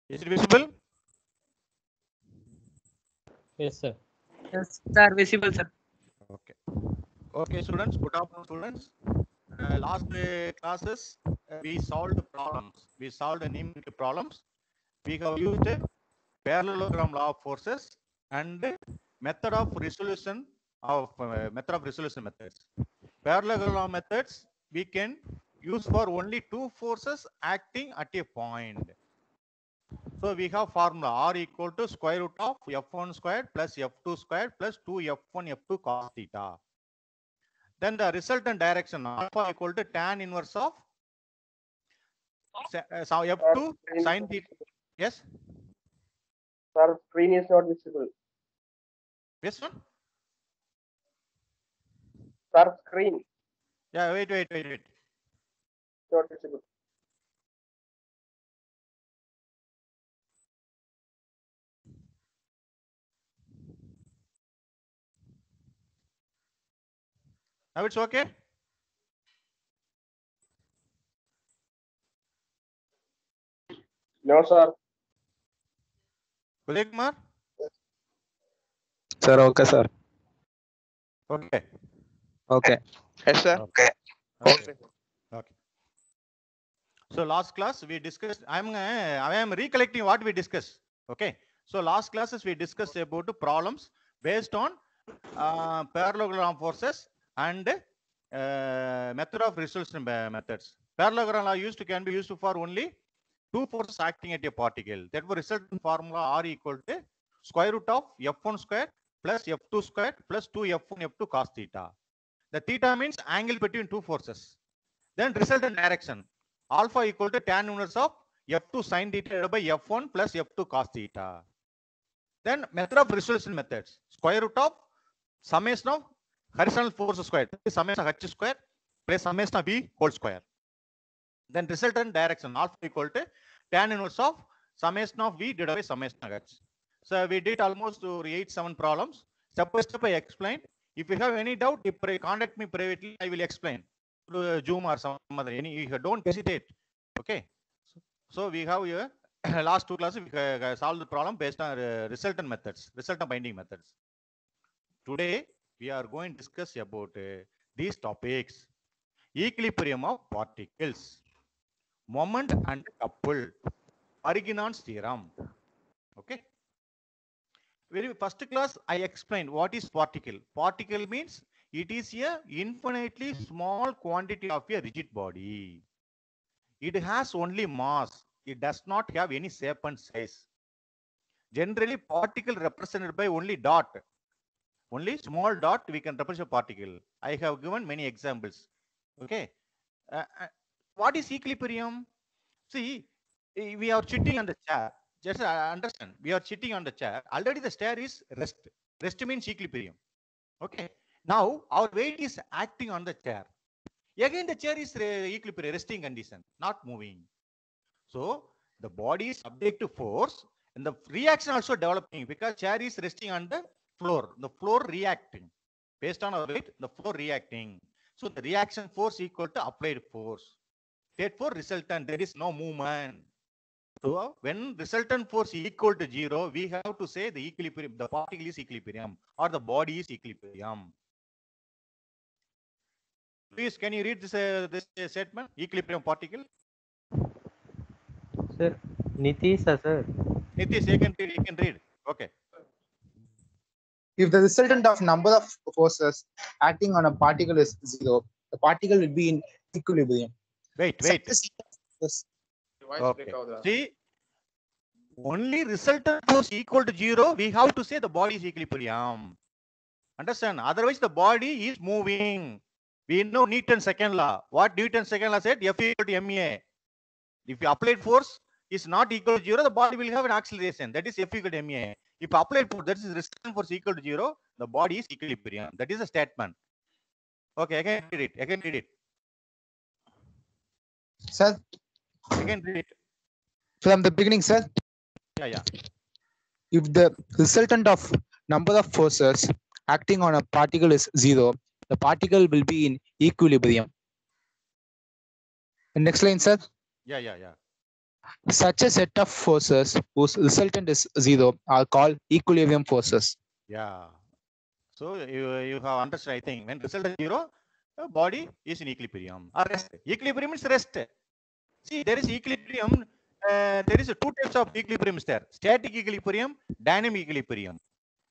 Is it visible? Yes, sir. Yes, sir. Visible, sir. Okay. Okay, students. Good afternoon, students. Last classes, we solved problems. We solved the numerical problems. We have used parallelogram law of forces and method of resolution methods. Parallelogram methods we can use for only two forces acting at a point. So we have formula R equal to square root of F1 squared plus F2 squared plus 2F1 F2 cos theta. Then the resultant direction alpha equal to tan inverse of F2 sin theta. Yes. Sir, screen is not visible. This one? Sir, screen Yeah, wait. not visible. Now it's okay? No, sir. Uday Kumar? Sir, okay, sir. Okay. Okay. Yes, sir. Okay. So last class we discussed, I am recollecting what we discussed. Okay. So last classes we discussed about the problems based on parallelogram forces and method of resolution methods. Parallelogram law can be used for only two forces acting at a particle. Therefore, resultant formula R equal to square root of F1 square plus F2 square plus 2F1 F2 cos theta. The theta means angle between two forces. Then resultant direction alpha equal to tan inverse of F2 sin theta divided by F1 plus F2 cos theta. Then method of resolution methods. Square root of summation of horizontal force square, summation of H square plus summation of V whole square. Then resultant direction alpha equal to tan inverse of summation of V divided by summation of H. So we did almost 8-7 problems. Step by step I explained. If you have any doubt, if you contact me privately, I will explain through Zoom or some other. You don't hesitate. Okay. So we have here last two classes we solved the problem based on resultant methods, resultant binding methods. Today we are going to discuss about these topics: equilibrium of particles, moment and couple, Originon's theorem. Okay. Very first class I explained what is particle. Particle means it is a infinitely small quantity of a rigid body. It has only mass. It does not have any shape and size. Generally, particle represented by only dot. Only small dot we can represent a particle. I have given many examples. Okay. What is equilibrium? See, we are sitting on the chair. Just understand, we are sitting on the chair. Already the chair is rest. Rest means equilibrium. Okay. Now our weight is acting on the chair. Again, the chair is equilibrium, resting condition, not moving. So the body is subject to force, and the reaction also developing because chair is resting on the floor. The floor reacting based on our weight. The floor reacting. So the reaction force equal to applied force. Therefore, resultant there is no movement. So when resultant force equal to 0, we have to say the equilibrium, the particle is equilibrium or the body is equilibrium. Please, can you read this statement? Equilibrium particle. Sir, Nitisa, sir. Nitish, you can read. Okay. If the resultant of number of forces acting on a particle is 0, the particle will be in equilibrium. Wait. Yes. Okay. See, only resultant force equal to 0, we have to say the body is equilibrium. Understand? Otherwise, the body is moving. We know Newton's second law. What Newton's second law said? F equal to ma. If you applied force is not equal to 0, the body will have an acceleration. That is F equal to ma. If applied force, that is resultant force equal to 0, the body is equilibrium. That is a statement. Okay, again read it. Sir, Again read it. from the beginning, sir. Yeah. If the resultant of number of forces acting on a particle is 0, the particle will be in equilibrium. The next line, sir. Yeah. Such a set of forces whose resultant is zero are called equilibrium forces. Yeah. So you have understood, I think, when result is zero, the body is in equilibrium or rest. Equilibrium is rest. See, there is equilibrium. There is two types of equilibrium there: static equilibrium, dynamic equilibrium.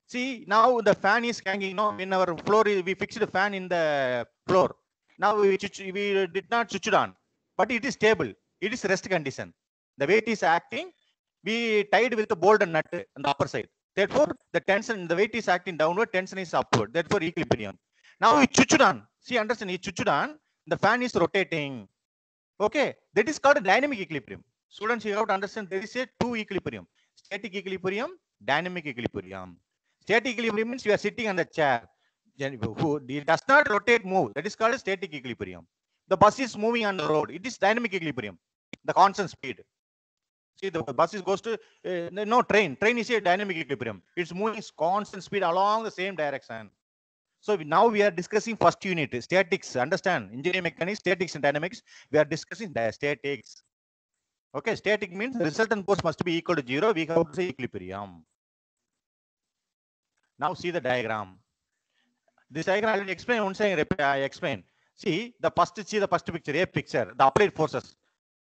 See, now the fan is hanging. No, in our floor, we fixed the fan in the floor. Now we did not switch it on, but it is stable. It is rest condition. The weight is acting. We tied with the bolt and nut on the upper side. Therefore, the tension, the weight is acting downward, tension is upward. Therefore, equilibrium. Now we switch it on. See, understand? You switch it on. The fan is rotating. Okay, that is called a dynamic equilibrium. Students, you have to understand there is a two equilibrium: static equilibrium, dynamic equilibrium. Static equilibrium means you are sitting on the chair. It does not rotate, move. That is called a static equilibrium. The bus is moving on the road. It is dynamic equilibrium. The constant speed. See, the bus goes to no train. Train is a dynamic equilibrium. It's moving constant speed along the same direction. So now we are discussing first unit, statics. Understand? Engineering mechanics, statics and dynamics. We are discussing the statics. Okay, static means the resultant force must be equal to zero. We have to say equilibrium. Now see the diagram. This diagram I will explain once I explain. See the first picture, A picture, the applied forces.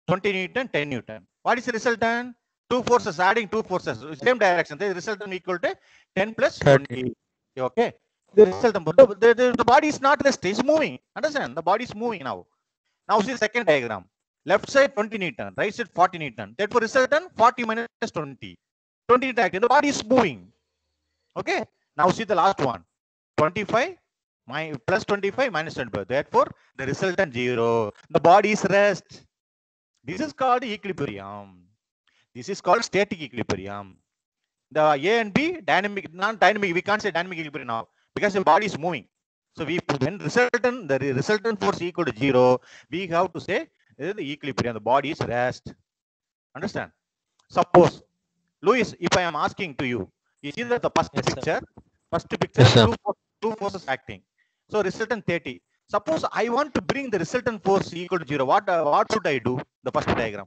20 Newton, 10 Newton. What is the resultant? Two forces, adding two forces, same direction. The resultant equal to 10 plus 20. Okay. The resultant, the body is not rest, it's moving. Understand? The body is moving now. Now see the second diagram. Left side 20 Newton, right side 40 Newton. Therefore, resultant 40 minus 20. 20 Newton acting. The body is moving. Okay. Now see the last one. 25 plus 25 minus 25. Therefore, the resultant 0. The body is rest. This is called equilibrium. This is called static equilibrium. The A and B, dynamic, non-dynamic. We can't say dynamic equilibrium now because the body is moving. So when the resultant force equal to 0, we have to say the equilibrium. The body is rest. Understand? Suppose, Louis, if I am asking to you, you see that the first picture, Yes, two forces acting. So resultant 30. Suppose I want to bring the resultant force equal to 0. What should I do? The first diagram.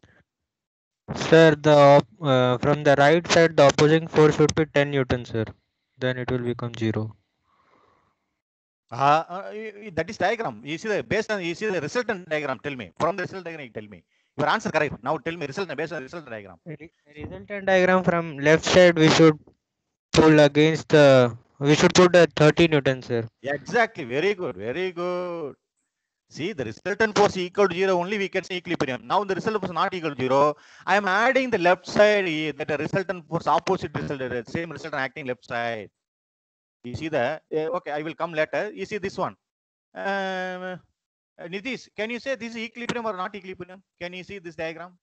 Sir, from the right side, the opposing force would be 10 Newton, sir. Then it will become 0. That is diagram. You see the resultant diagram. Tell me from the result diagram. Tell me your answer correct. Now tell me result based on the result diagram. Resultant diagram from left side, we should pull against we should put a 30 Newton, sir. Exactly. Very good. Very good. See, the resultant force equal to 0 only we can say equilibrium. Now the result force not equal to 0. I am adding the left side that the resultant force opposite result, same resultant acting left side. You see the okay, I will come later. You see this one. Nitish, can you say this is equilibrium or not equilibrium? Can you see this diagram?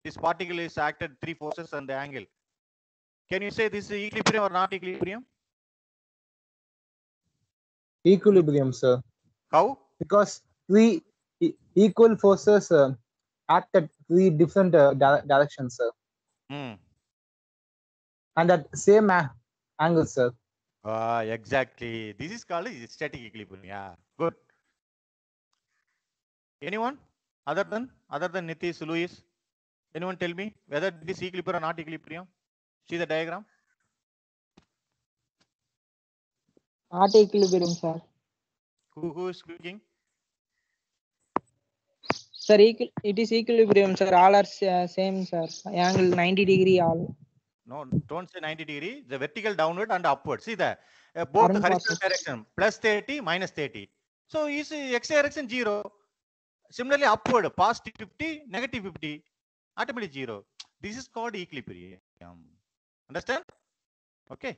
This particle is acted three forces and the angle. Can you say this is equilibrium or not equilibrium? Equilibrium, sir. How? Because three equal forces act at three different directions, sir. And at same angle, sir. Exactly. This is called static equilibrium. Yeah, good. Anyone other than Nitish, Louis? Anyone tell me whether this equilibrium or not equilibrium? See the diagram. Not equilibrium, sir. Who is speaking? Sir, it is equilibrium, sir. All are same, sir. Angle 90 degree all. No, don't say 90 degree. The vertical downward and upward. See the both the horizontal direction plus 30 minus 30. So is x direction 0. Similarly, upward positive 50, negative 50, automatically 0. This is called equilibrium. Understand? Okay.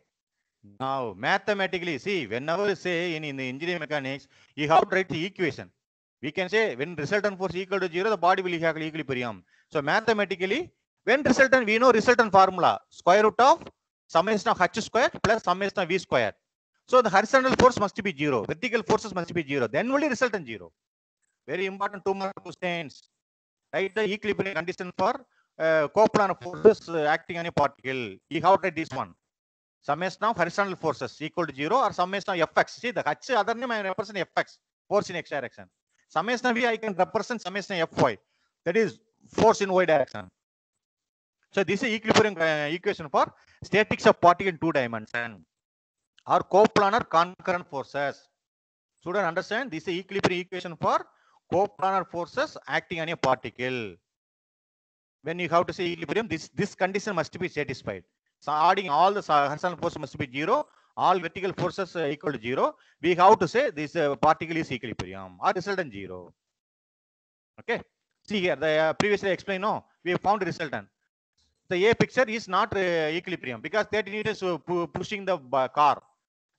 Now mathematically, see, whenever you say in the engineering mechanics, you have to write the equation. We can say when resultant force equal to 0, the body will have equilibrium. So mathematically, when resultant, we know resultant formula, square root of summation of h square plus summation of v square. So the horizontal force must be 0, vertical forces must be 0, then only resultant 0. Very important 2 mark questions. Write the equilibrium condition for coplanar forces acting on a particle. You have to write this one. Summation of horizontal forces equal to 0 or summation of fx. See the h other name I represent fx, force in x direction. Summation of v I can represent summation of fy, that is force in y direction. So this is equilibrium equation for statics of particle in 2 dimension or coplanar concurrent forces. Student understand this is equilibrium equation for coplanar forces acting on a particle. When you have to say equilibrium, this condition must be satisfied. So adding all the horizontal forces must be 0, all vertical forces equal to 0. We have to say this particle is equilibrium or resultant 0. Okay. See here, the previously explained, no, we have found resultant. The A picture is not equilibrium because 30 newtons pushing the car.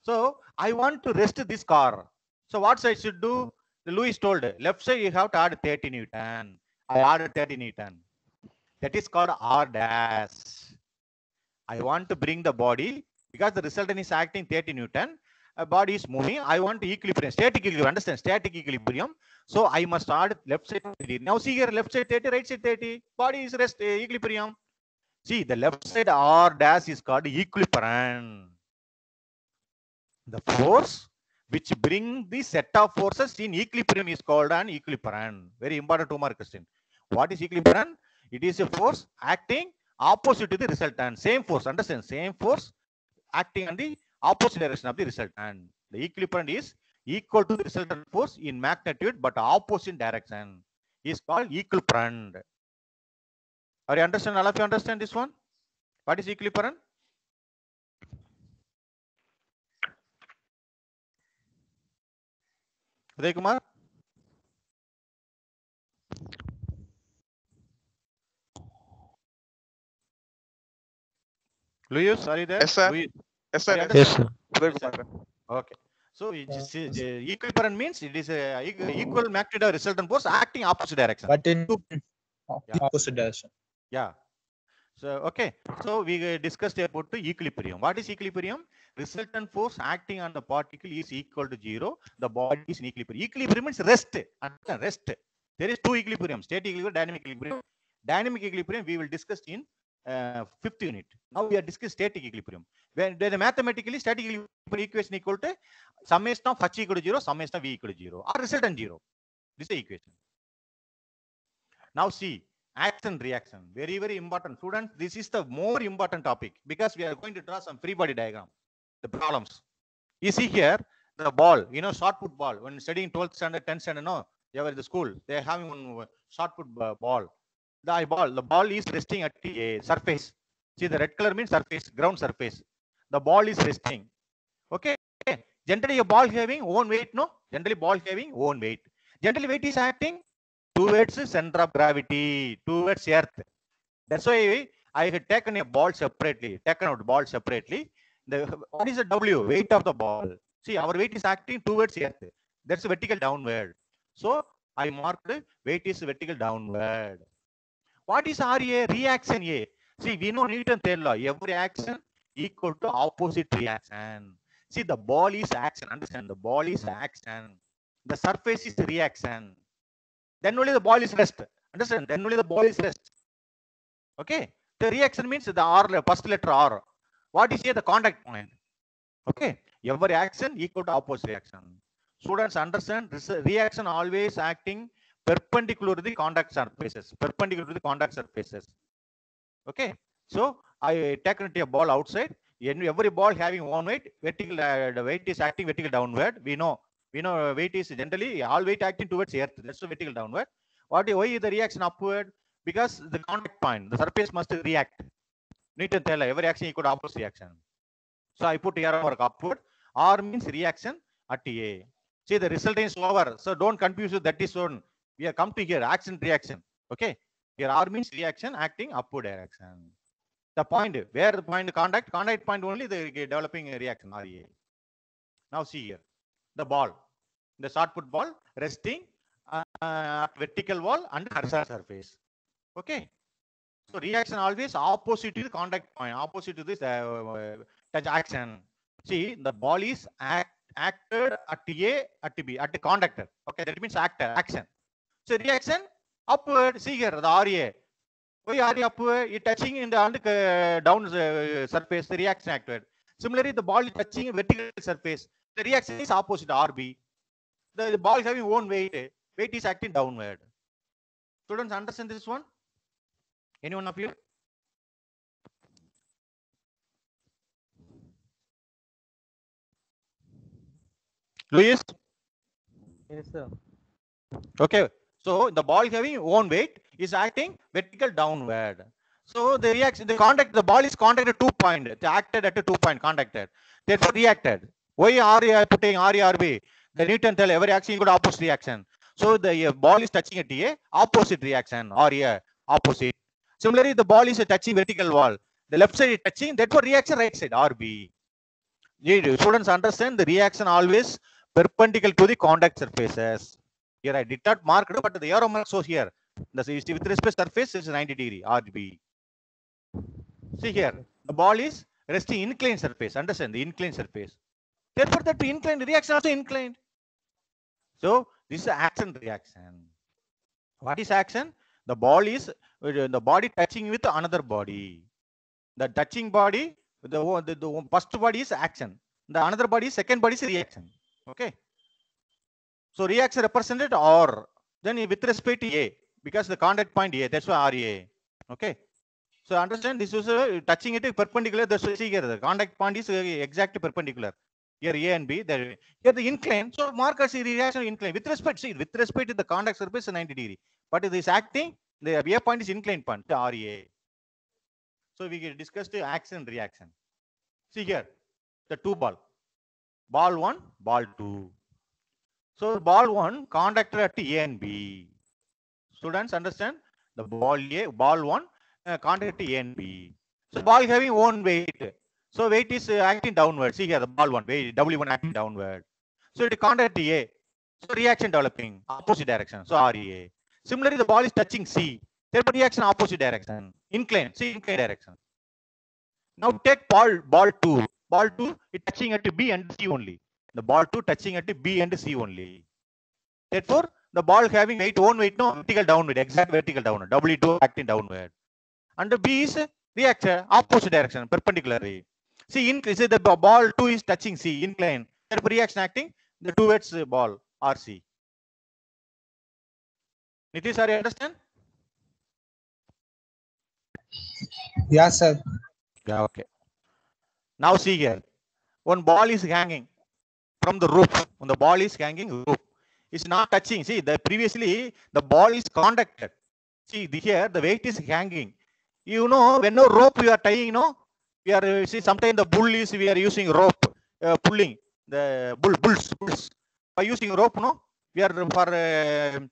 So I want to rest this car. So what I should do? Louis told left side you have to add 30 Newton. I added 30 Newton. That is called R dash. I want to bring the body because the resultant is acting 30 Newton. A body is moving. I want equilibrium, static equilibrium. Understand? Static equilibrium. So I must add left side 30. Now see here, left side 30, right side 30. Body is rest equilibrium. See, the left side R dash is called equilibrium. The force which bring the set of forces in equilibrium is called an equilibrium. Very important 2-mark question. What is equilibrium? It is a force acting opposite to the resultant. Same force, understand? Same force acting on the opposite direction of the resultant. The equilibrium is equal to the resultant force in magnitude but opposite direction. Is called equilibrium. Are you understand? All of you understand this one? What is equilibrium? Uday Kumar? Louis, are you there? Yes, sir. Louis, Yes, are sir. you Yes, Yes, understand? sir. Uday Kumar, sir. Okay. So equilibrium means it is a equal magnitude of resultant force acting opposite direction. But in Yeah. opposite direction. Yeah. So okay. So we discussed about the equilibrium. What is equilibrium? Resultant force acting on the particle is equal to 0. The body is in equilibrium. Equilibrium means rest. Rest. There is 2 equilibrium: static equilibrium, dynamic equilibrium. Dynamic equilibrium we will discuss in 5th unit. Now we are discussing static equilibrium. When mathematically static equilibrium equation equal to summation of h equal to 0, summation of v equal to 0 or resultant 0. This is the equation. Now see, action reaction, very, very important. Students, this is the more important topic because we are going to draw some free body diagram, the problems. You see here, the ball, shot put ball. When studying 12th standard, 10th standard, no, you are in the school, they are having one shot put ball. The ball is resting at a surface. See, the red color means surface, ground surface. The ball is resting. Okay. Generally, a ball having own weight, no? Generally, ball having own weight. Generally, weight is acting towards center of gravity, towards earth. That's why I had taken a ball separately, taken out ball separately. What is the W? Weight of the ball. See, our weight is acting towards earth. That's vertical downward. So I marked weight is vertical downward. What is RA? Reaction A. See, we know Newton's third law. Every action equal to opposite reaction. See, the ball is action. Understand? The ball is action. The surface is reaction. Then only the ball is rest. Understand? Then only the ball is rest. Okay. The reaction means the R, first letter R. What is here? The contact point. Okay. Every action equal to opposite reaction. Students understand this reaction always acting perpendicular to the contact surfaces. Perpendicular to the contact surfaces. Okay. So I taken a ball outside. Every ball having one weight. Vertical the weight is acting vertical downward. We know weight is generally all weight acting towards earth. That's the vertical downward. Why is the reaction upward? Because the contact point, the surface must react. Newton tell every action equal to opposite reaction. So I put arrow mark upward. R means reaction at A. See, the result is over. So don't confuse with that is shown. We have come to here, action reaction. Okay. Here R means reaction acting upward direction. The point, where the point contact point only the developing a reaction RA. Now see here, the ball, the shot put ball resting at vertical wall and horizontal surface. Okay. So reaction always opposite to the contact point, opposite to this touch action. See, the ball is acted at A, at B, at the conductor. Okay, that means action. So reaction upward. See here, the RA. Why RA upward? It touching in the down surface, the reaction acted. Similarly, the ball is touching vertical surface. The reaction is opposite RB. The ball is having own weight. Weight is acting downward. Students understand this one? Any one of you? Louis? Yes, sir. Okay. So the ball having own weight is acting vertical downward. So the reaction, the ball is contacted 2 point. It acted at a 2 point, contacted. Therefore reacted. Why are you putting RERB? The Newton tell every action got opposite reaction. So the ball is touching at A, opposite reaction or a opposite. Similarly, the ball is touching vertical wall. The left side is touching, therefore reaction right side RB. Students understand the reaction always perpendicular to the contact surfaces. Here I did not mark it, but the arrow mark shows here. The with respect surface is 90 degree RB. See here, the ball is resting inclined surface. Understand the inclined surface. Therefore, that inclined reaction also inclined. So this is action reaction. What is action? The ball is the body touching with another body. The touching body, the first body is action. The another body, second body is reaction. Okay. So reaction represented R. Then with respect to A, because the contact point A, that's why RA. Okay. So understand this is touching it perpendicular. That's why see here the contact point is exactly perpendicular. Here A and B. Here the incline. So markers reaction incline with respect. See with respect to the contact surface 90 degree. But it is acting. The A point is inclined point. The RA. So we discussed the action and reaction. See here the two ball. Ball 1, ball 2. So ball 1 contacted at A and B. Students understand the ball 1 contacted A and B. So ball having own weight. So weight is acting downward. See here the ball 1 weight W1 acting downward. So it contacted A. So reaction developing opposite direction. So REA. Similarly, the ball is touching C. Therefore reaction opposite direction. Incline. See incline direction. Now take ball 2. Ball 2 is touching at B and C only. The ball 2 touching at B and C only. Therefore, the ball having weight, own weight, no, vertical downward, exact vertical downward, W2 acting downward. And the B is reaction, opposite direction, perpendicularly. See, the ball 2 is touching C, incline. Therefore, reaction acting, the towards ball, RC. Nitish, are you understand? Yeah, sir. Yeah, okay. Now see here, one ball is hanging from the roof. When the ball is hanging roof, it's not touching. See, the previously the ball is contacted. See here the weight is hanging. You know, when no rope we are tying, you know, we are see sometimes the bull is we are using rope pulling the bulls by using rope. No, we are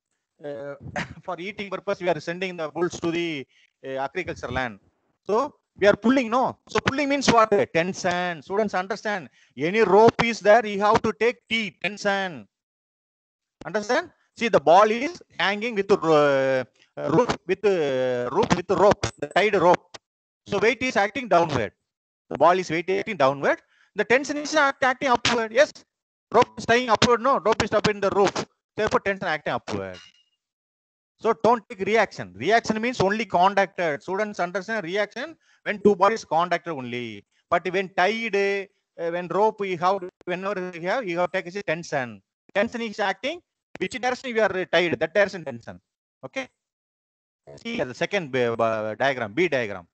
for eating purpose we are sending the bulls to the agriculture land. So we are pulling, no. So pulling means what? Tension. Students understand. Any rope is there, you have to take T, tension. Understand? See, the ball is hanging with the rope with the rope, the tied rope. So weight is acting downward. The ball is weight acting downward. The tension is acting upward. Yes. Rope is tying upward. No, rope is up in the roof. Therefore, tension acting upward. So don't take reaction. Reaction means only contacted. Students understand reaction when two bodies contacted only. But when tied, when rope, whenever you have to take tension. Tension is acting. Which direction you are tied? That direction tension. Okay. See the second diagram, B diagram.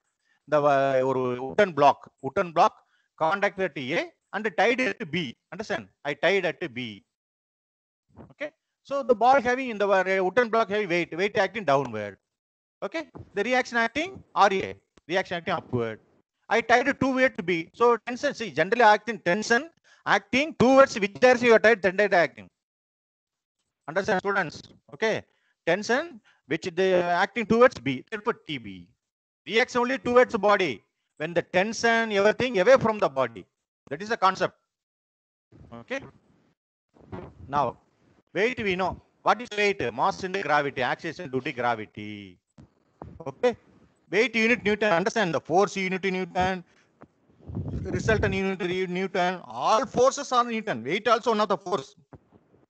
The wooden block contacted at A and tied at B. Understand? I tied at B. Okay. So the ball having in the wooden block having weight acting downward. Okay. The reaction acting RA, reaction acting upward. I tied it towards B. So tension, see, generally acting tension acting towards which direction you are tied, tension acting. Understand, students? Okay. Tension which they acting towards B, therefore TB. Reaction only towards the body. When the tension, everything away from the body. That is the concept. Okay. Now, weight we know. What is weight? Mass into gravity, acceleration due to gravity. Okay. Weight unit Newton. Understand the force unit Newton, resultant unit Newton. All forces are Newton. Weight also one of the force.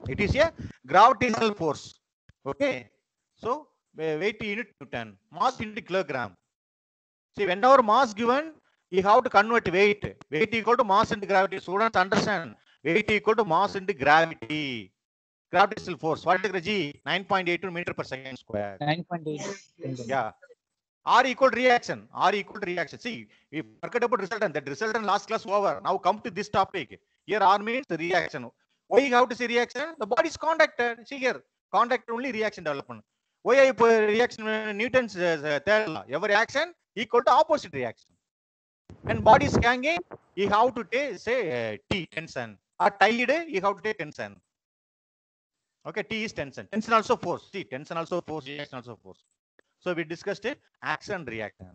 It is a gravitational force. Okay. So weight unit Newton, mass into kilogram. See, whenever mass given, you have to convert weight. Weight equal to mass into gravity. Students understand. Weight equal to mass into gravity. Gravitational force. What is G? 9.82 meter per second square. 9.8. Yeah. R equal to reaction. R equal to reaction. See, we forget about resultant. That resultant last class over. Now come to this topic. Here R means the reaction. Why you have to see reaction? The body is contacted. See here, contact only reaction development. Why I put reaction Newton's third law? Every action equal to opposite reaction. And body is hanging, you have to take say T tension. Or tied, you have to take tension. Okay, T is tension. Tension also force. See, tension also force, reaction also force. So we discussed it, action reaction.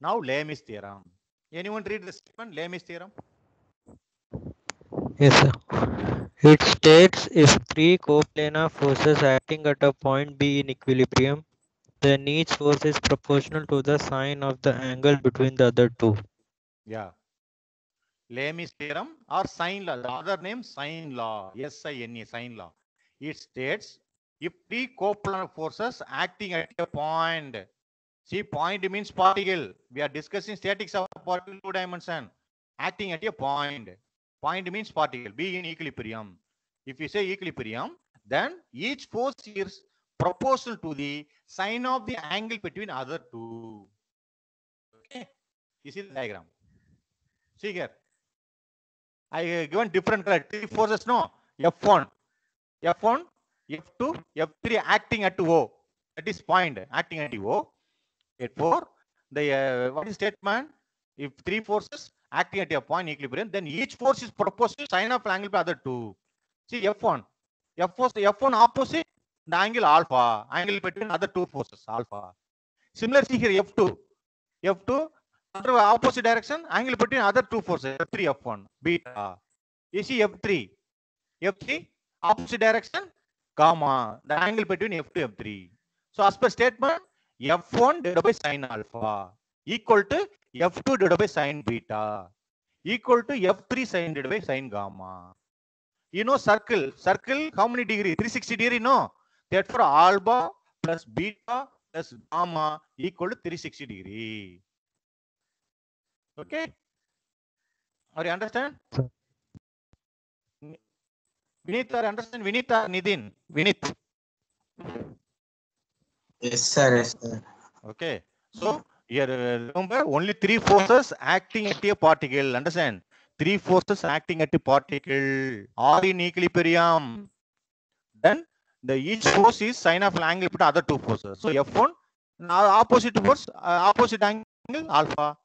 Now Lami's theorem. Anyone read the statement? Lami's theorem. Yes, sir. It states if three coplanar forces acting at a point B in equilibrium, then each force is proportional to the sine of the angle between the other two. Yeah. Lami's theorem or sine law. The other name sine law. S-I-N-E, sine law. It states if three coplanar forces acting at a point. See, point means particle. We are discussing statics of particle 2 dimension. Acting at a point. Point means particle. Be in equilibrium. If you say equilibrium, then each force is proportional to the sine of the angle between other two. Okay. You see the diagram. See here. I given different color. Three forces, no? F1, F1, F2, F3 acting at O. That is point acting at O. Therefore, the what is statement? If three forces acting at a point equilibrium, then each force is proportional to sine of angle by other two. See F1, F1 opposite the angle alpha, angle between other two forces alpha. Similar, see here F2 other opposite direction, angle between other two forces F3, F1, beta. You see F3 opposite direction gamma, the angle between F2, F3. So as per statement, F1 divided by sine alpha equal to F2 divided by sine beta equal to F3 sine divided by sine gamma. You know circle how many degree? 360 degree, no? Therefore alpha plus beta plus gamma equal to 360 degree. Okay? Are you understand? Vinith, are you understand? Vinith or Nidin? Vinith. Yes, sir. Yes, sir. Okay. So here remember only three forces acting at a particle. Understand? Three forces acting at a particle are in equilibrium. Then the each force is sine of angle between other two forces. So F1 now opposite force opposite angle alpha.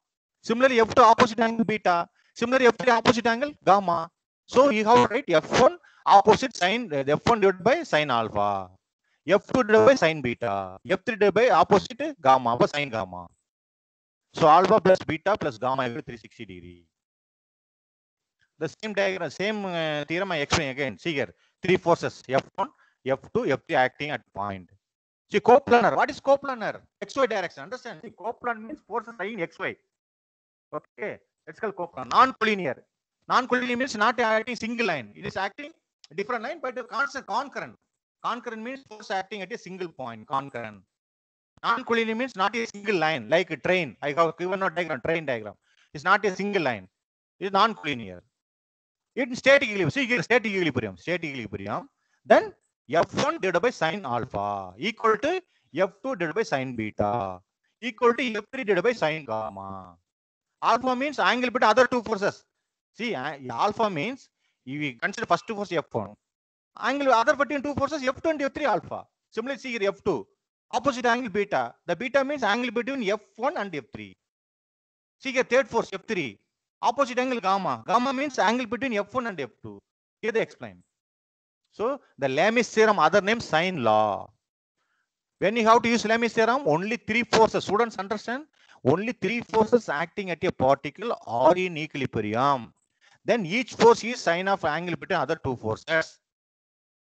Similarly F2 opposite angle beta. Similarly F3 opposite angle gamma. So you have to write F1 opposite sine F1 divided by sine alpha. F2 divided by sine beta. F3 divided by opposite gamma, sine gamma. So alpha plus beta plus gamma equal to 360 degree. The same diagram, same theorem I explain again. See here, three forces F1, F2, F3 acting at point. See coplanar. What is coplanar? XY direction. Understand? See, coplanar means forces in XY. Okay, let's call coplanar. Non-collinear. Non-collinear means not acting single line. It is acting different line, but constant concurrent. Concurrent means force acting at a single point. Concurrent. Non-collinear means not a single line, like a train. I have given a diagram, train diagram. It's not a single line. It's non-collinear. In static equilibrium, see here, static equilibrium, then F1 divided by sine alpha equal to F2 divided by sine beta equal to F3 divided by sine gamma. Alpha means angle between other two forces. See, alpha means if we consider first force F1, angle other between two forces F2 and F3 alpha. Similarly, see here F2, opposite angle beta. The beta means angle between F1 and F3. See here third force F3, opposite angle gamma. Gamma means angle between F1 and F2. Here they explain. So the Lami's theorem, other name sine law. When you have to use Lami's theorem, only three forces. Students understand? Only three forces acting at a particle are in equilibrium. Then each force is sine of angle between other two forces.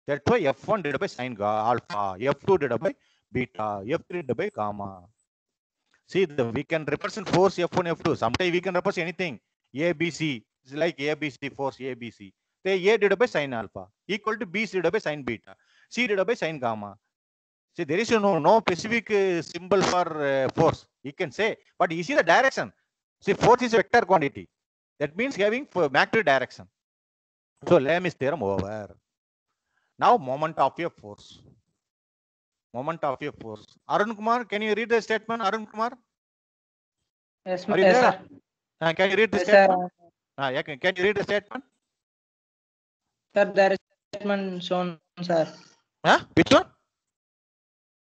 That's why F1 divided by sine alpha, F2 divided by beta, F3 divided by gamma. See, we can represent force F1, F2. Sometimes we can represent anything. ABC is like ABC force ABC. Say A divided by sine alpha equal to B divided by sine beta, C divided by sine gamma. See, there is no specific symbol for force. You can say, but you see the direction. See, force is vector quantity. That means having magnitude direction. So Lami's theorem over. Now moment of a force. Moment of a force. Arun Kumar, can you read the statement? Arun Kumar? Yes, Are you yes, there? sir. Can you read the Yes, statement? sir. Can you read the statement? Sir, there is statement shown, sir. Huh? Which one?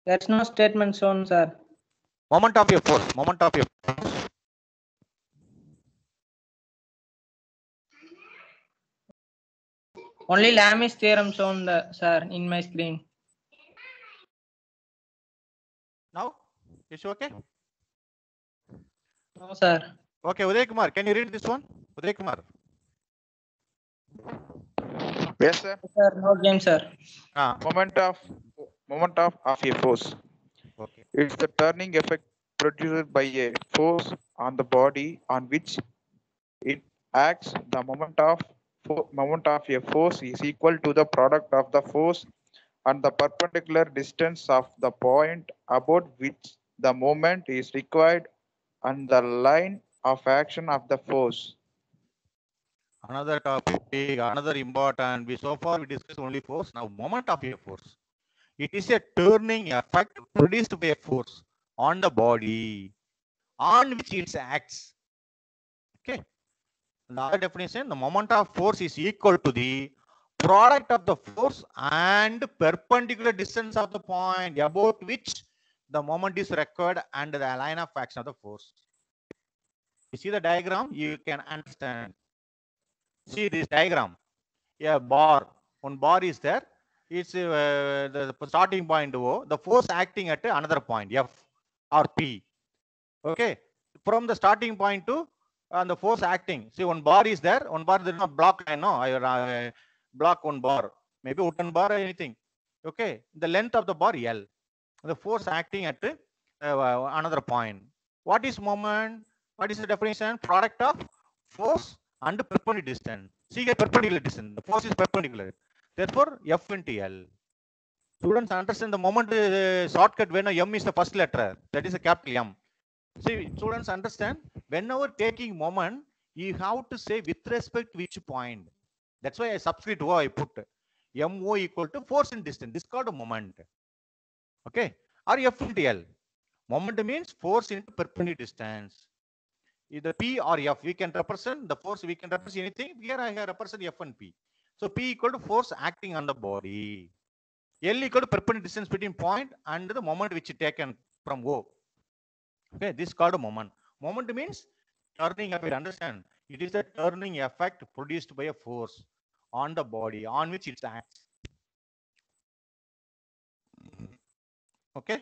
There's no statement shown, sir. Moment of your force. Moment of your force. Only Lami's theorem shown, sir, in my screen. Now, is it okay? No, sir. Okay, Uday Kumar, can you read this one? Uday Kumar. Yes, sir. Sir, no game, sir. Moment of a force. Okay. It's the turning effect produced by a force on the body on which it acts. The moment of a force is equal to the product of the force and the perpendicular distance of the point about which the moment is required and the line of action of the force. Another topic, another important. So far we discussed only force. Now, moment of a force. It is a turning effect produced by a force on the body on which it acts. Okay. The other definition, the moment of force is equal to the product of the force and perpendicular distance of the point about which the moment is required and the line of action of the force. You see the diagram, you can understand. See this diagram. A bar, one bar is there. It's the starting point O, the force acting at another point F or P. Okay, from the starting point to the force acting. See, one bar is there. One bar, there is no block line. No, I block one bar. Maybe wooden bar or anything. Okay, the length of the bar L. The force acting at another point. What is moment? What is the definition? Product of force and perpendicular distance. See, a perpendicular distance. The force is perpendicular. Therefore, F into L. Students understand the moment shortcut when M is the first letter. That is a capital M. See, students understand, whenever taking moment, you have to say with respect to which point. That's why I subscript O I put. MO equal to force in distance. This is called a moment. Okay. Or F into L. Moment means force into perpendicular distance. Either P or F. We can represent the force, we can represent anything. Here I have represent F and P. So P equal to force acting on the body. L equal to perpendicular distance between point and the moment which is taken from O. Okay, this is called a moment. Moment means turning effect. Understand? It is a turning effect produced by a force on the body on which it acts. Okay.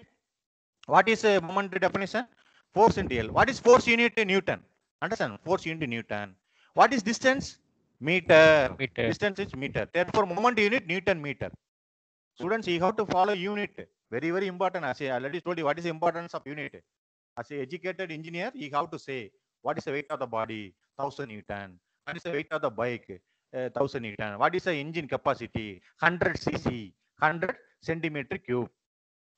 What is a moment definition? Force into L. What is force unit in Newton? Understand? Force unit in Newton. What is distance? Meter. Meter. Distance is meter. Therefore, moment unit Newton meter. Students, you have to follow unit. Very, very important. As I already told you, what is the importance of unit? As an educated engineer, you have to say what is the weight of the body? 1000 Newton. What is the weight of the bike? 1000 Newton. What is the engine capacity? 100 cc, 100 centimeter cube.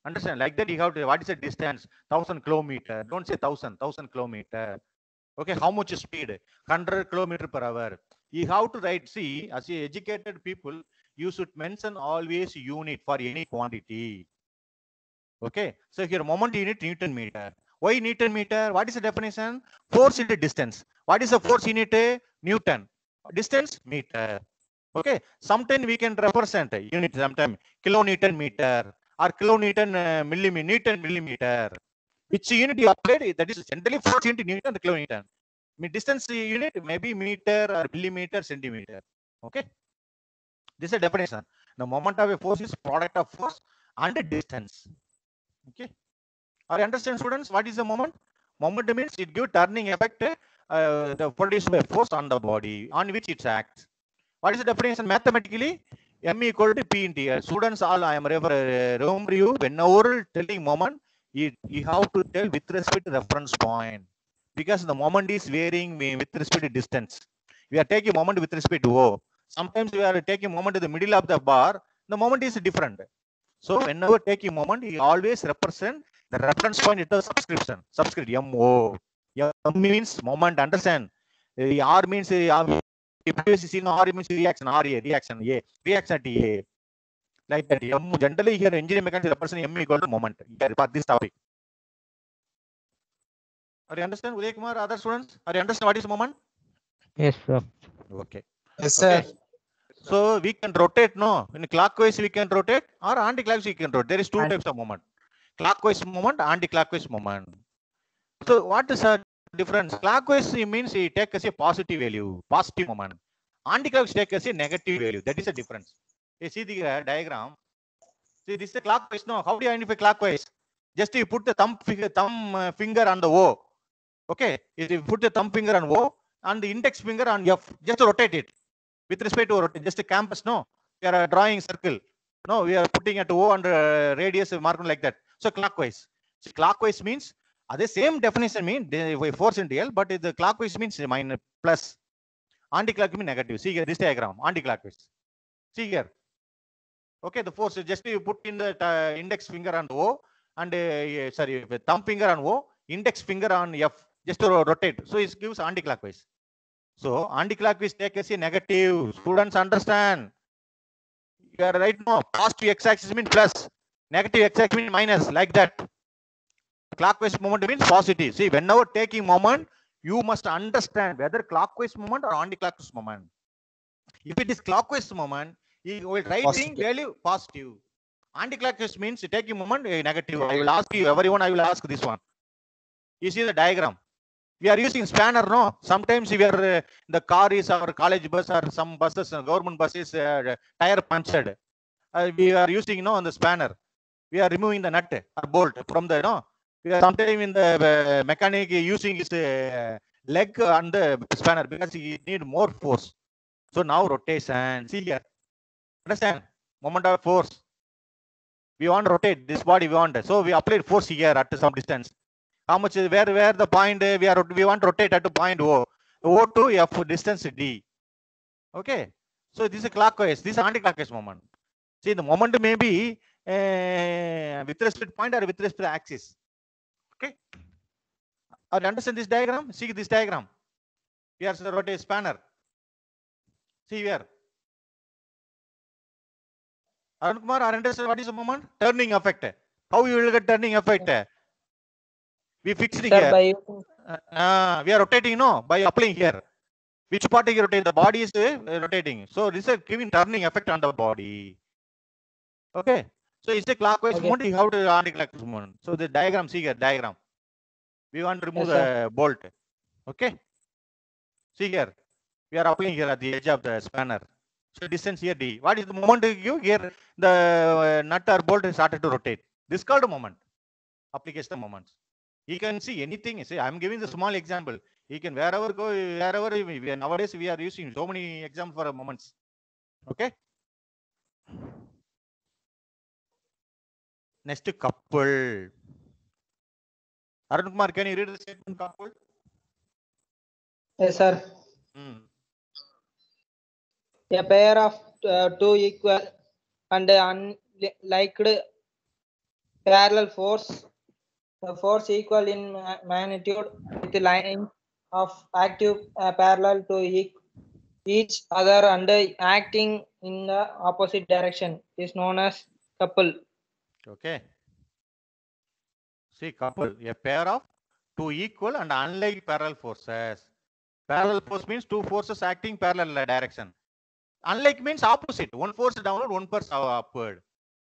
Understand? Like that, you have to. What is the distance? 1000 kilometer. Don't say 1000 kilometer. Okay, how much speed? 100 kilometer per hour. You have to write. See, as a educated people, you should mention always unit for any quantity. Okay, so here moment unit Newton meter. Why Newton meter? What is the definition? Force into distance. What is the force unit? Newton. Distance meter. Okay, sometimes we can represent unit, sometimes kilonewton meter or kilonewton millimeter, Newton millimeter. Which unit you applied? That is generally force into Newton or kilonewton. Distance unit maybe meter or millimeter, centimeter. Okay, this is a definition. The moment of a force is product of force and distance. Okay. Are you understand, students? What is the moment? Moment means it gives turning effect the produced by force on the body on which it acts. What is the definition mathematically? M equal to P into L. Students, all I am remember you, whenever telling moment, you have to tell with respect to reference point. Because the moment is varying with respect to distance. We are taking moment with respect to O. Sometimes we are taking moment in the middle of the bar, the moment is different. So whenever taking moment, you always represent the reference point into subscription. Subscript MO. M means moment, understand? R means R means reaction, RA, reaction A, reaction at A. Like that. M generally here engineering mechanics represent M equal to moment. Here for this topic. Are you understand, Uday Kumar? Other students, are you understand what is moment? Yes, sir. Okay. Yes, sir. Okay. So we can rotate, no? In clockwise we can rotate or anti-clockwise we can rotate. There is two types of moment. Clockwise moment, anti-clockwise moment. So what is the difference? Clockwise means we take as a positive value, positive moment. Anti-clockwise take as a negative value. That is the difference. You see the diagram. See, this is the clockwise. No, how do you identify clockwise? Just you put the thumb finger on the O. Okay, if you put the thumb finger on O and the index finger on F, just rotate it with respect to rotate. Just a campus. No, we are drawing circle. No, we are putting at O and radius mark like that. So clockwise. So clockwise means the same definition mean force in real, but the clockwise means minus plus. Anti-clockwise means negative. See here, this diagram, anti-clockwise. See here. Okay, the force just you put in the index finger on O and sorry, thumb finger on O, index finger on F, just to rotate. So it gives anti-clockwise. So anti-clockwise take as a negative. Students understand. You are right now. Positive x-axis means plus, negative x-axis means minus, like that. Clockwise moment means positive. See, whenever taking moment, you must understand whether clockwise moment or anti-clockwise moment. If it is clockwise moment, you will writing Positive. value positive. Anti-clockwise means taking moment negative. I will ask you, everyone, I will ask this one. You see the diagram. We are using spanner, no? Sometimes we are the car is our college bus or some buses, government buses, tire punctured. We are using, on the spanner. We are removing the nut or bolt from the, we are sometimes in the mechanic using his leg on the spanner because he need more force. So now rotation. See here. Understand? Moment of force. We want to rotate this body. We want. So we applied force here at some distance. How much is where the point we want to rotate at the point O. O to F distance D. Okay. So this is clockwise. This is anti-clockwise moment. See, the moment may be with respect to point or with respect to axis. Okay. Or understand this diagram? See this diagram. We are rotate spanner. See here. Arun Kumar, are understand what is the moment? Turning effect. How you will get turning effect? We fixed it Sir, here. by using We are rotating, no? By applying here. Which part is rotating? The body is rotating. So this is giving turning effect on the body. Okay. So it's a clockwise Okay. movement. You have to anti-clockwise movement. So the diagram, see here, diagram. We want to remove Yes, the bolt. Okay. See here. We are applying here at the edge of the spanner. So distance here D. What is the moment you give? Here the nut or bolt is started to rotate. This called a moment. Application moments. You can see anything. See, I'm giving the small example. You can wherever go, wherever nowadays we are using so many examples for moments. Okay. Next, couple. Arun Kumar, can you read the statement couple? yes, sir. A pair of two equal and unlike parallel force, the force equal in magnitude with line of active parallel to each other and acting in the opposite direction is known as couple. Okay. See, couple, a pair of two equal and unlike parallel forces. Parallel force means two forces acting parallel direction. Unlike means opposite. One force downward, one force upward.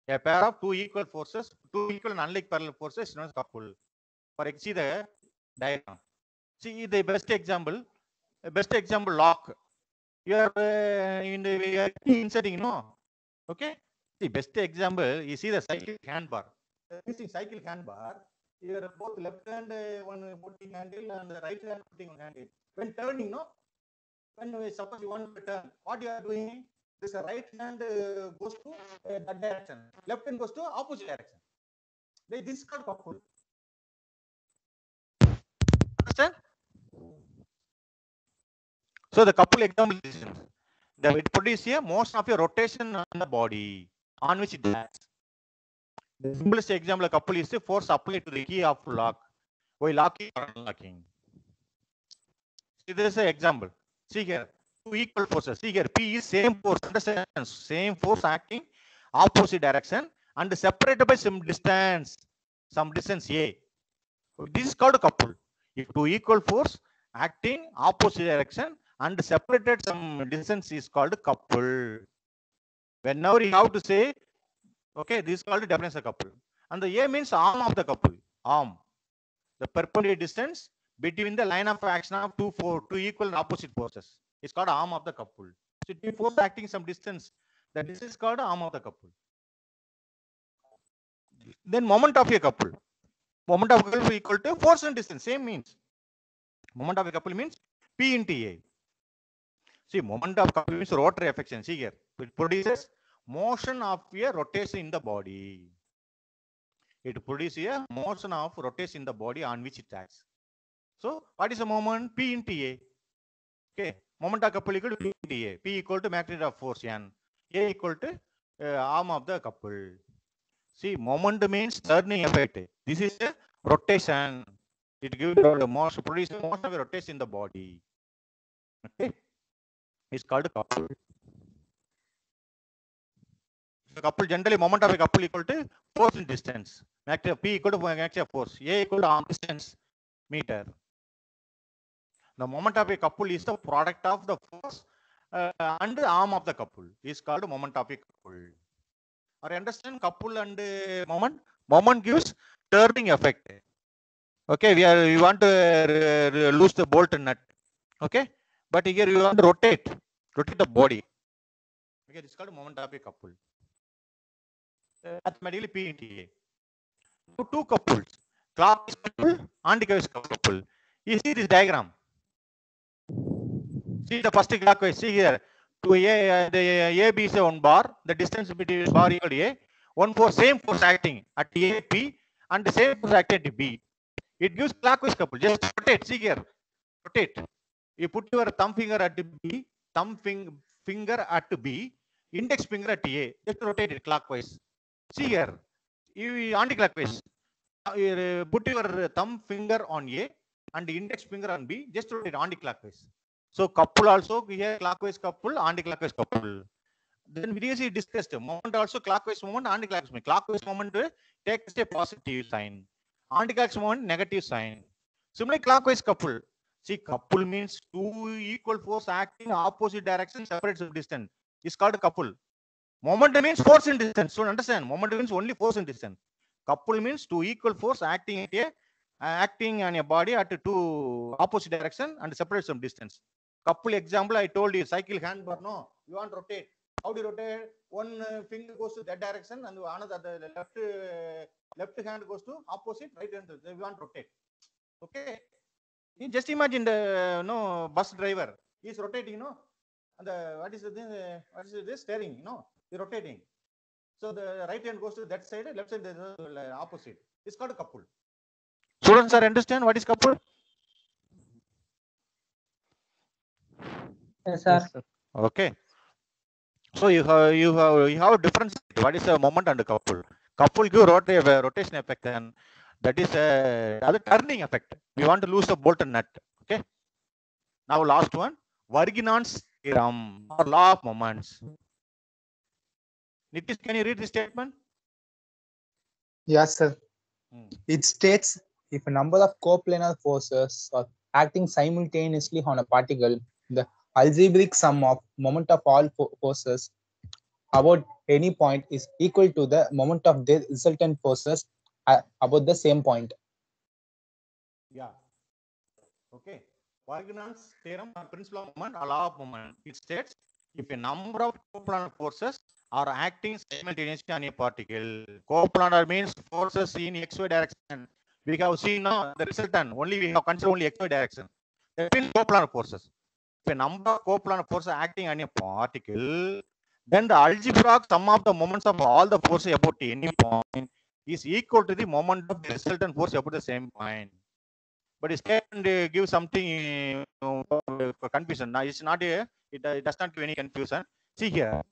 A pair of two equal forces, two equal and unlike parallel forces is known as couple. For see the diagram. See the best example. Lock. You are inserting, no? Okay. The best example, you see the cycle handbar. Using cycle handbar, you are both left hand one putting handle and the right hand putting one handle. When turning, no? When suppose you want to turn, what you are doing? This right hand goes to that direction, left hand goes to opposite direction. This is called couple. Understand? So the couple example is it produces here most of your rotation on the body on which it acts. The simplest example of couple is the force applied to the key of lock while locking or unlocking. See, this is an example. See here, two equal forces. See here, P is same force. Understand? Same force acting opposite direction and separated by some distance A. This is called a couple. If two equal force acting opposite direction and separated some distance is called couple. Whenever you have to say, okay, this is called the definition of couple. And the A means arm of the couple. Arm. The perpendicular distance between the line of action of two equal and opposite forces. It's called arm of the couple. So two forces acting some distance. The distance is called arm of the couple. Then moment of a couple. Moment of a couple equal to force and distance. Same means. Moment of a couple means P into A. See, moment of couple means rotary affection. See here. It produces motion of a rotation in the body. It produces a motion of rotation in the body on which it acts. So, what is the moment? P into A. Okay. Moment of couple equal to P into A. P equal to magnitude of force N. A equal to arm of the couple. See, moment means turning effect. This is a rotation. It gives the motion, produces motion of a rotation in the body. Okay. It's called couple. The couple, generally moment of a couple equal to force in distance. Magnitude P equal to magnitude of force. A equal to arm distance meter. The moment of a couple is the product of the force and the arm of the couple. Is called moment of a couple. Or understand couple and moment? Moment gives turning effect. Okay, we want to loose the bolt and nut. Okay, but here you want to rotate the body. Okay, this is called moment of a couple. Mathematically P into A. So two couples, clockwise couple, anti-clockwise couple. You see this diagram. See the first clockwise. See here. To A, the AB is one bar. The distance between bar equal to A. One force, same force acting at A, P, and the same force acting at B. It gives clockwise couple. Just rotate. See here. Rotate. You put your thumb finger at B, finger at B, index finger at A. Just rotate it clockwise. See here. You anti-clockwise. Put your thumb finger on A and the index finger on B. Just rotate anti-clockwise. So couple also here clockwise couple, anti-clockwise couple. Then we discussed moment also clockwise moment, anti-clockwise moment. Clockwise moment takes a positive sign. Anti-clockwise moment negative sign. Similarly, clockwise couple. See, couple means two equal force acting opposite direction, separate distance. It's called a couple. Moment means force in distance. So understand, moment means only force in distance. Couple means two equal force acting on a body at two opposite direction and separate some distance. Couple example I told you, cycle handbar, no? You want to rotate. How do you rotate? One finger goes to that direction and another the left hand goes to opposite right hand. You want to rotate. Okay. You just imagine the bus driver. He is rotating, and what is this steering? He's rotating. So the right hand goes to that side, left side the opposite. It's called a couple. Students are understand what is couple? Yes, sir. Yes, sir. Okay. So you have a difference. What is a moment and a couple? Couple give rotation effect, and that is other turning effect. We want to lose the bolt and nut. Okay. Now last one, Varginon's theorem or law of moments. Nitish, can you read this statement? Yes, sir. It states if a number of coplanar forces are acting simultaneously on a particle, the algebraic sum of moment of all forces about any point is equal to the moment of the resultant forces about the same point. Yeah. Okay. Varginon's theorem or principle of moment or law of moment. It states if a number of coplanar forces are acting simultaneously on a particle. Coplanar means forces in xy direction. We have seen now the resultant. Only we have considered only xy direction. That means coplanar forces. If a number of coplanar forces acting on a particle, then the algebraic sum of the moments of all the forces about any point is equal to the moment of the resultant force about the same point. But it can give something confusion. Now it's not a, it does not give any confusion. See here,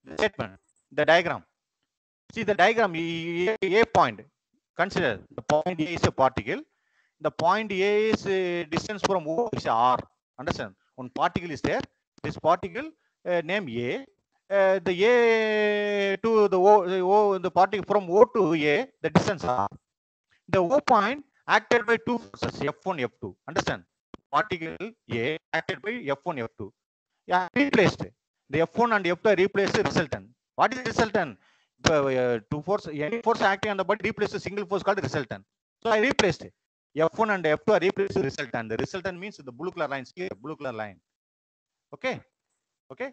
the statement, the diagram. See the diagram, A point. Consider the point A is a particle. The point A is distance from O is R. Understand? One particle is there. This particle name A. The A to the O, the particle from O to A, the distance R. The O point acted by two forces, F1, F2. Understand? particle A acted by F1, F2. Yeah, replaced. The F1 and F2 are replaced the resultant. What is resultant? Two force, any force acting on the body replaces a single force called resultant. So I replaced it. F1 and F2 are replaced the resultant. The resultant means the blue color line here, blue color line. Okay. Okay.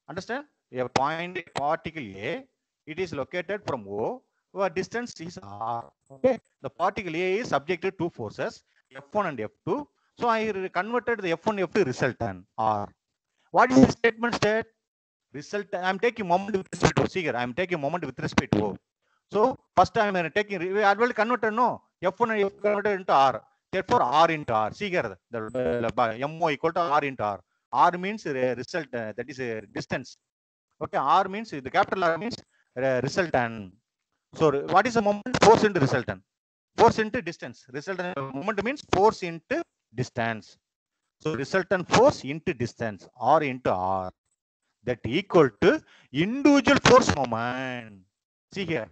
Understand? A point particle A, it is located from O, where distance is R. Okay. The particle A is subjected to forces F1 and F2. So I converted the F1 F2 resultant R. What is the statement state? Result. I'm taking moment with respect to see here. I'm taking moment with respect to O. So first I'm taking we already converted no F1 and F converted into R. Therefore R into R. See here the MO equal to R into R. R means result that is a distance. Okay, R means the capital R means resultant. So what is the moment? Force into resultant. Force into distance. Resultant moment means force into distance. So resultant force into distance R into R. That equal to individual force moment. See here.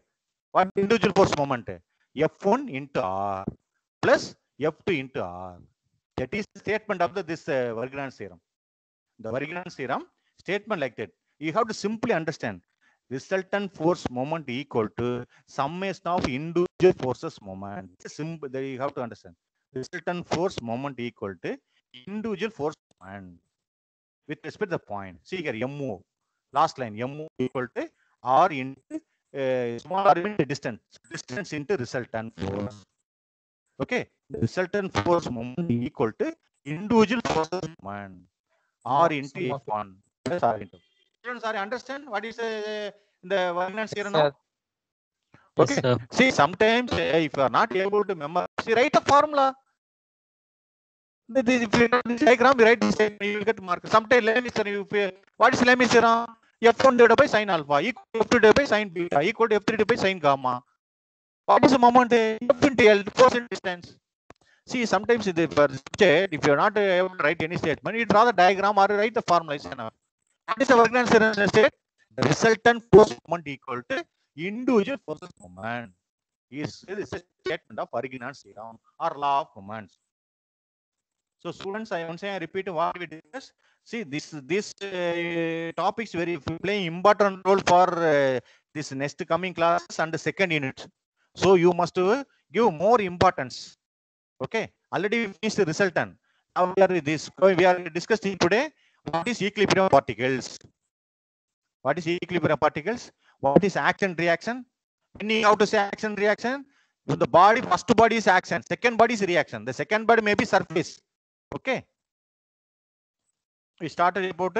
What individual force moment? F1 into R plus F2 into R. That is the statement of this Vergrand theorem. The Vergrand theorem statement like that. You have to simply understand resultant force moment equal to summation of individual forces moment. It's simple that you have to understand. Resultant force moment equal to individual force moment with respect to the point. See here, MO. Last line, MO equal to R into small r into distance. Distance into resultant force. Okay. The resultant force moment equal to individual forces moment. R into F1 plus R into. Students, are you understand what is the Vergnan's theorem now? Sir. Yes, Okay. sir. See, sometimes if you are not able to memorize, see, write a formula. If you know this diagram, you write this diagram, you will get mark. Sometimes Lami's theorem, what is Lami's theorem? F1 divided by sin alpha equal to F2 divided by sin beta equal to F3 divided by sin gamma. What is the moment? F into L, force and distance. See, sometimes if you are not able to write any statement, you draw the diagram or write the formulation. What is the Vergnan's theorem state? The resultant force moment equal to individual forces moment. Is a statement of Vergnan's theorem or law of moments. So students, I once again repeat what we discussed. See, this topics very playing important role for this next coming classes and the second unit. So you must give more importance. Okay, already we finished the resultant. Now we are discussing today what is equilibrium particles. What is equilibrium particles? What is action reaction? When you have to say action reaction, the body, first body is action, second body is reaction. The second body may be surface. Okay. We started about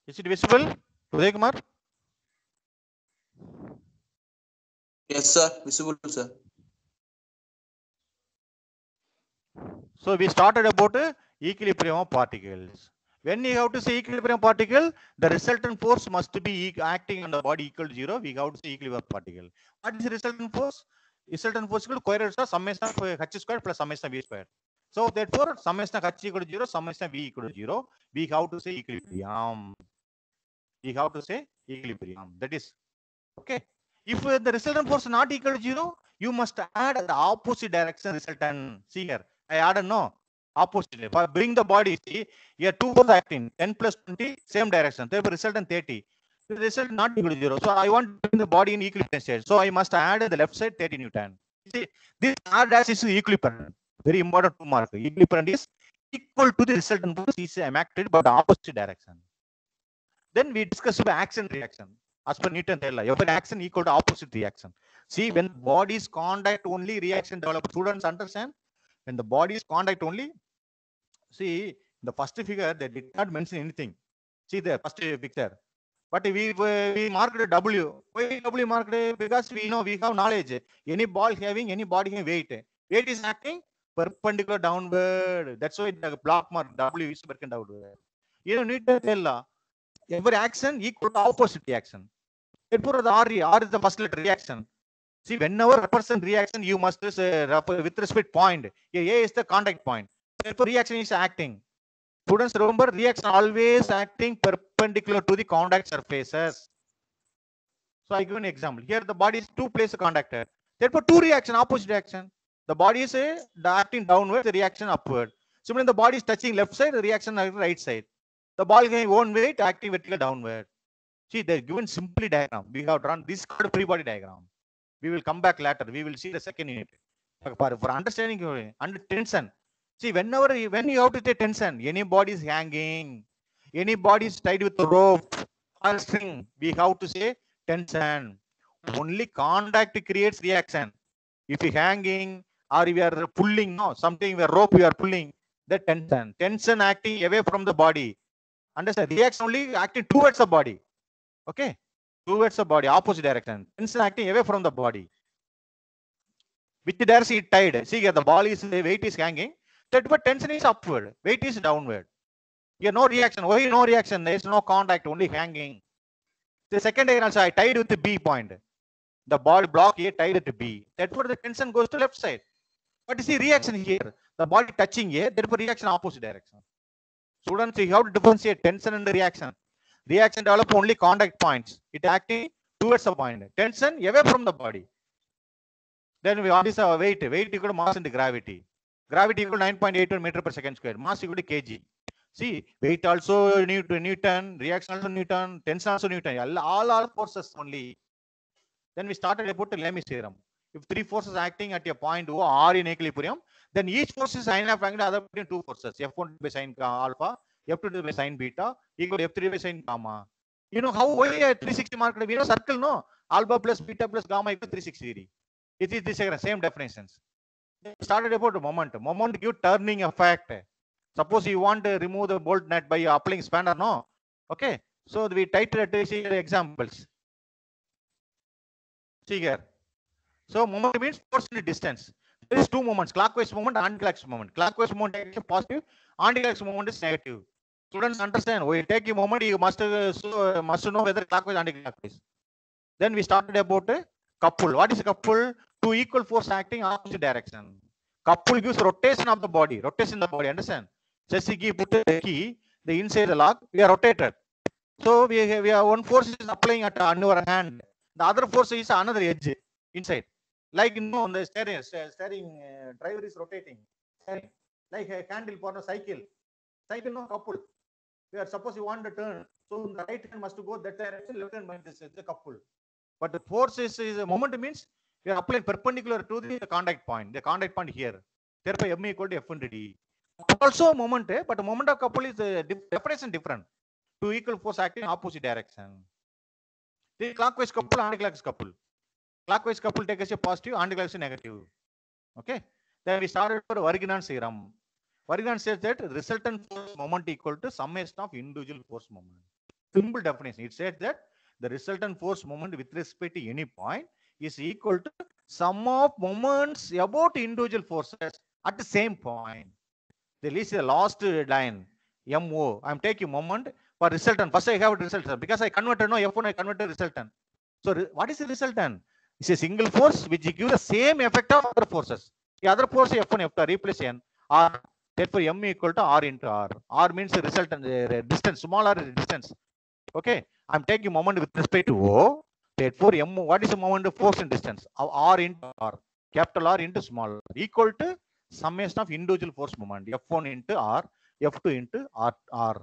is it visible? Uday Kumar? Yes, sir. Visible, sir. So we started about equilibrium of particles. When you have to say equilibrium particle, the resultant force must be acting on the body equal to 0. We have to say equilibrium particle. What is the resultant force? Resultant force equal to square root of summation of h squared plus summation of v squared. So therefore, summation of h equal to 0, summation of v equal to 0. We have to say equilibrium. We have to say equilibrium. That is okay. If the resultant force is not equal to 0, you must add the opposite direction resultant. See here, I added no opposite. Bring the body. See here, 2 force acting 10 plus 20, same direction. Therefore, resultant 30. The result not equal to 0. So I want to bring the body in equilibrium state. So I must add the left side 30 Newton. See, this R dash is equilibrium. Very important to mark. Equilibrium is equal to the resultant force is acted by the opposite direction. Then we discuss about action reaction. As per Newton law, every action equal to opposite reaction. See, when bodies contact only, reaction develop. Students understand? When the body is contact only, see the first figure they did not mention anything. See the first picture, but we marked W. Why W marked? Because we know we have knowledge. Any ball having any body having weight. Weight is acting perpendicular downward. That's why the block mark W is perpendicular downward. You know Newton law. Every action equal to opposite reaction. Therefore, the R is the first letter reaction. See, whenever represent reaction, you must say with respect point. A is the contact point. Therefore, reaction is acting. Students, remember, reaction always acting perpendicular to the contact surfaces. So I give an example. Here the body is two places contacted. Therefore, two reaction, opposite reaction. The body is acting downward, the reaction upward. Similarly, the body is touching left side, the reaction on the right side. The ball going one way, acting vertical downward. See, they're given simply diagram. We have drawn this called free body diagram. We will come back later. We will see the second unit. For understanding under tension. See, when you have to take tension, any body is hanging, any body is tied with a rope or string, we have to say tension. Only contact creates reaction. If you hanging or you are pulling, no, something with rope you are pulling, the tension. Tension acting away from the body. Understand? Reaction only acting towards the body. Okay? Towards the body, opposite direction. Tension acting away from the body. Which direction it tied? See here, the ball is, the weight is hanging. That but tension is upward, weight is downward. Here no reaction. Why no reaction? There is no contact, only hanging. The second diagram also I tied with the B point. The ball block here tied at B. Therefore the tension goes to left side. But you see reaction here. The body touching here, therefore reaction opposite direction. Students, you have to differentiate tension and the reaction. Reaction develop only contact points. It acting towards the point. Tension away from the body. Then we all this weight. Weight equal to mass into gravity. Gravity equal to 9.81 meter per second square. Mass equal to kg. See, weight also Newton, reaction also Newton, tension also Newton. All forces only. Then we started about the Lami's theorem. If three forces acting at a point O are in equilibrium, then each force is sine of angle other between two forces. F1 by sine alpha, F2 by sine beta, equal to F3 by sine gamma. You know how why a 360 mark? We know circle, no? Alpha plus beta plus gamma equal 360 degree. It is the same definitions. Started about the moment. Moment give turning effect. Suppose you want to remove the bolt nut by applying spanner, no? Okay. So we titrate see examples. See here. So moment means force in the distance. There is two moments: clockwise moment and anti-clockwise moment. Clockwise moment is positive, anti-clockwise moment is negative. Students understand. We take a moment, you must know whether clockwise or anti-clockwise. Then we started about a couple. What is a couple? Two equal force acting opposite direction. Couple gives rotation of the body. Rotation the body. Understand? Just you put the key, the inside the lock, we are rotated. So we have one force is applying at our hand. The other force is another edge inside. Like on the steering driver is rotating. Steering. Like a candle for a cycle. Cycle no couple. We are suppose you want to turn. So the right hand must go that direction, left hand must this the couple. But the force is a moment means we are applying perpendicular to the contact point. The contact point here. Therefore, M equal to F into D. Also moment, but the moment of couple is definition different. Two equal force acting opposite direction. The clockwise couple, anti-clockwise couple. Clockwise couple take as a positive, anti-clockwise negative. Okay. Then we started for Varginand's theorem. Varginand says that resultant force moment equal to summation of individual force moment. Simple definition. It says that the resultant force moment with respect to any point is equal to sum of moments about individual forces at the same point. This is the last line. MO. I'm taking moment for resultant. First I have resultant because I converted no F1 I converted resultant. So what is the resultant? It's a single force which gives the same effect of other forces. The other force F1 F2 replace N R. Therefore M equal to R into R. R means the resultant distance, smaller distance. Okay. I'm taking moment with respect to O. Therefore M. What is the moment of force and distance? R into R. Capital R into small r equal to summation of individual force moment. F1 into R. F2 into R.